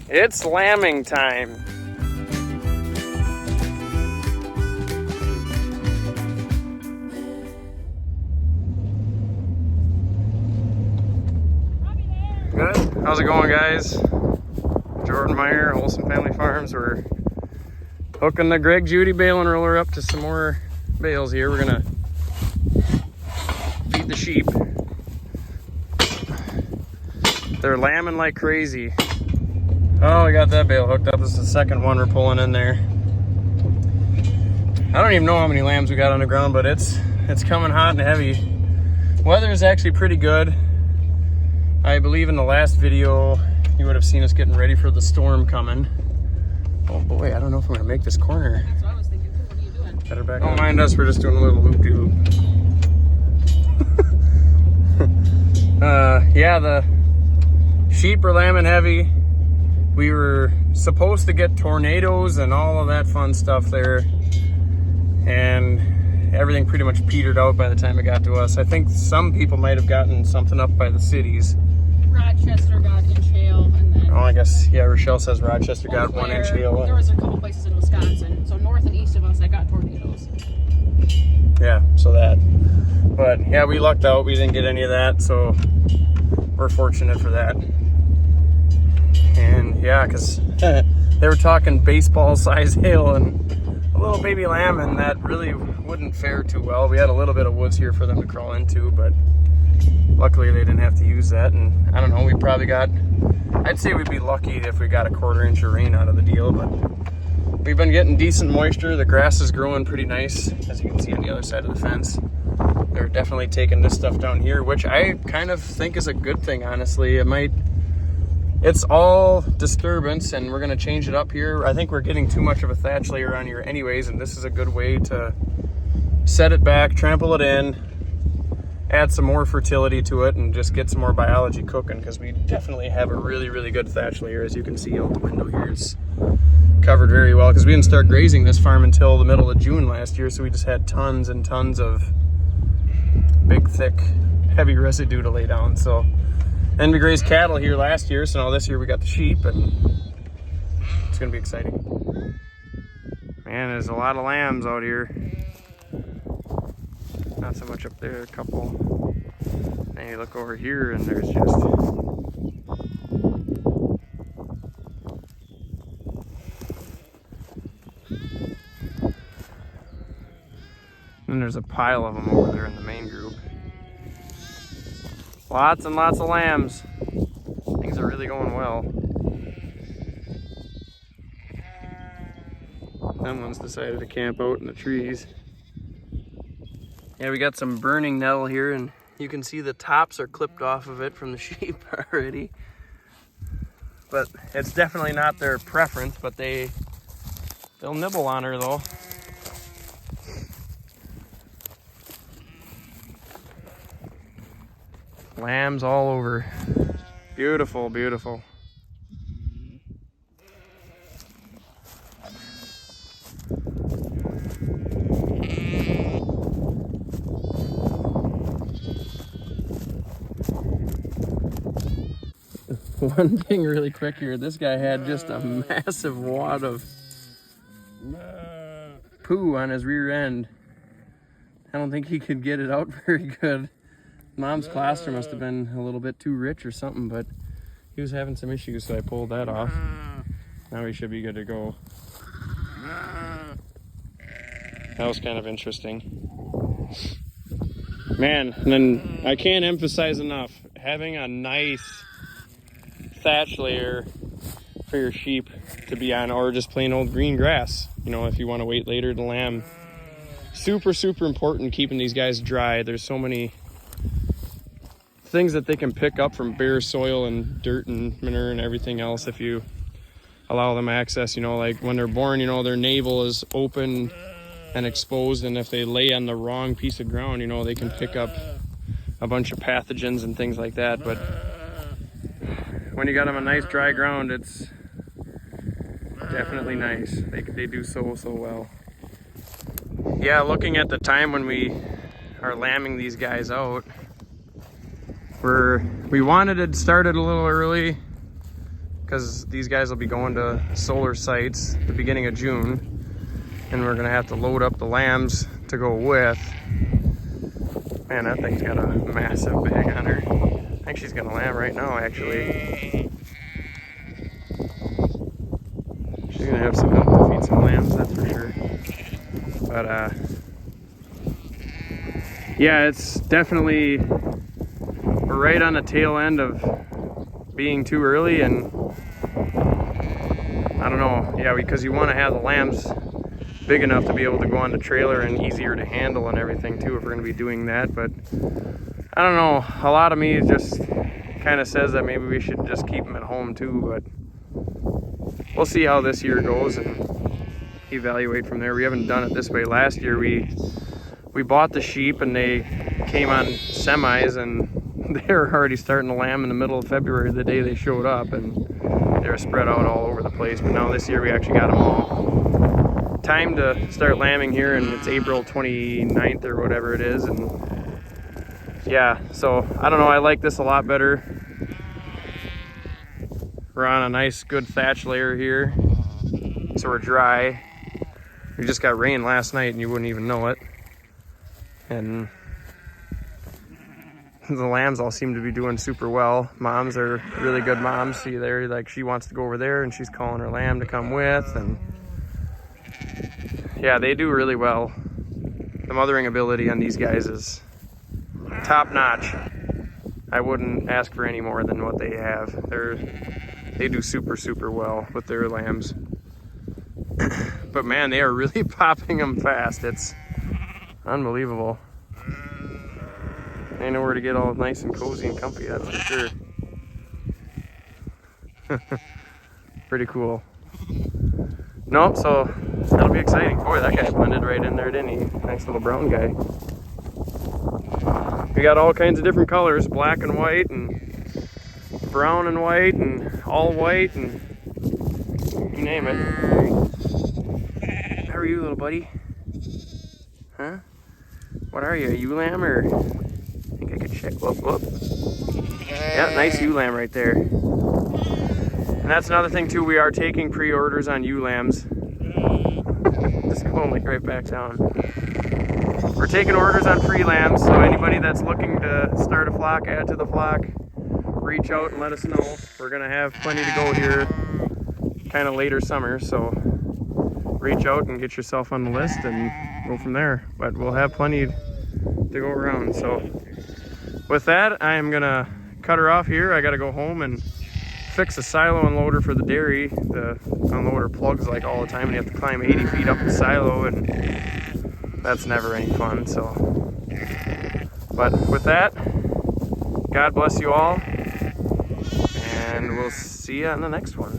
It's lambing time. Good. How's it going, guys? Jordan Meyer, Olson Family Farms. We're hooking the Greg Judy baling roller up to some more bales here. We're gonna feed the sheep. They're lambing like crazy. Oh, we got that bale hooked up. This is the second one we're pulling in there. I don't even know how many lambs we got on the ground, but it's coming hot and heavy. Weather is actually pretty good. I believe in the last video, you would have seen us getting ready for the storm coming. Oh boy, I don't know if I'm gonna make this corner. That's what I was thinking too. What are you doing? Better back up. Don't mind us, we're just doing a little loop-de-loop. Yeah, the sheep are lambing heavy. We were supposed to get tornadoes and all of that fun stuff there, and everything pretty much petered out by the time it got to us. I think some people might have gotten something up by the cities. Rochester got inch hail, and then... Oh, I guess, yeah, Rochelle says Rochester got 1 inch hail. There was a couple places in Wisconsin, so north and east of us that got tornadoes. Yeah, so that. But yeah, we lucked out. We didn't get any of that, so we're fortunate for that. And yeah, because they were talking baseball size hail and a little baby lamb, and that really wouldn't fare too well. We had a little bit of woods here for them to crawl into, but luckily they didn't have to use that. And I don't know, we probably got, I'd say we'd be lucky if we got a 1/4 inch of rain out of the deal, but we've been getting decent moisture. The grass is growing pretty nice, as you can see on the other side of the fence. They're definitely taking this stuff down here, which I kind of think is a good thing, honestly. It's all disturbance, and we're gonna change it up here. I think we're getting too much of a thatch layer on here anyways, and this is a good way to set it back, trample it in, add some more fertility to it, and just get some more biology cooking, because we definitely have a really, really good thatch layer. As you can see out the window here, it's covered very well, because we didn't start grazing this farm until the middle of June last year, so we just had tons and tons of big, thick, heavy residue to lay down. So, and we grazed cattle here last year, so now this year we got the sheep, and it's gonna be exciting. Man, there's a lot of lambs out here. Not so much up there, a couple. Then you look over here and there's just... And there's a pile of them over there in the main group. Lots and lots of lambs. Things are really going well. Them ones decided to camp out in the trees. Yeah, we got some burning nettle here, and you can see the tops are clipped off of it from the sheep already. But it's definitely not their preference, but they'll nibble on her though. Lambs all over. Beautiful, beautiful. One thing really quick here, this guy had just a massive wad of poo on his rear end. I don't think he could get it out very good. Mom's cluster must have been a little bit too rich or something, but he was having some issues, so I pulled that off. Now he should be good to go. That was kind of interesting. Man, and then I can't emphasize enough, having a nice thatch layer for your sheep to be on, or just plain old green grass, you know, if you want to wait later to lamb. Super, super important keeping these guys dry. There's so many things that they can pick up from bare soil and dirt and manure and everything else if you allow them access. You know, like when they're born, you know, their navel is open and exposed, and if they lay on the wrong piece of ground, you know, they can pick up a bunch of pathogens and things like that. But when you got them on nice dry ground, it's definitely nice. They do so well. Yeah, looking at the time when we are lambing these guys out, we wanted it started a little early, because these guys will be going to solar sites the beginning of June, and we're gonna have to load up the lambs to go with. Man, that thing's got a massive bag on her. I think she's gonna lamb right now, actually. She's gonna have some milk to feed some lambs, that's for sure. But yeah, it's definitely, we're right on the tail end of being too early, and I don't know, yeah, because you want to have the lambs big enough to be able to go on the trailer and easier to handle and everything too if we're going to be doing that. But I don't know, a lot of me just kind of says that maybe we should just keep them at home too, but we'll see how this year goes and evaluate from there. We haven't done it this way. Last year we bought the sheep and they came on semis, and they were already starting to lamb in the middle of February, the day they showed up, and they were spread out all over the place. But now this year we actually got them all. Time to start lambing here, and it's April 29th or whatever it is, and yeah, so I don't know, I like this a lot better. We're on a nice good thatch layer here, so we're dry. We just got rain last night and you wouldn't even know it. And the lambs all seem to be doing super well. Moms are really good moms. See there, like she wants to go over there and she's calling her lamb to come with, and yeah, they do really well. The mothering ability on these guys is top notch. I wouldn't ask for any more than what they have. They do super well with their lambs. But man, they are really popping them fast. It's unbelievable. They know where to get all nice and cozy and comfy, that's for sure. Pretty cool. No, so that'll be exciting. Boy, that guy blended right in there, didn't he? Nice little brown guy. We got all kinds of different colors, black and white and brown and white and all white and you name it. How are you, little buddy? Huh? What are you, a ewe lamb or? I think I could check. Whoop. Yeah, nice ewe lamb right there. And that's another thing too, we are taking pre-orders on ewe lambs. Just going like right back down. We're taking orders on free lambs, so anybody that's looking to start a flock, add to the flock, reach out and let us know. We're gonna have plenty to go here, kind of later summer, so reach out and get yourself on the list and go from there. But we'll have plenty to go around. So with that, I am gonna cut her off here. I gotta go home and fix a silo unloader for the dairy. The unloader plugs like all the time and you have to climb 80 feet up the silo, and that's never any fun. So, but with that, God bless you all, and we'll see you on the next one.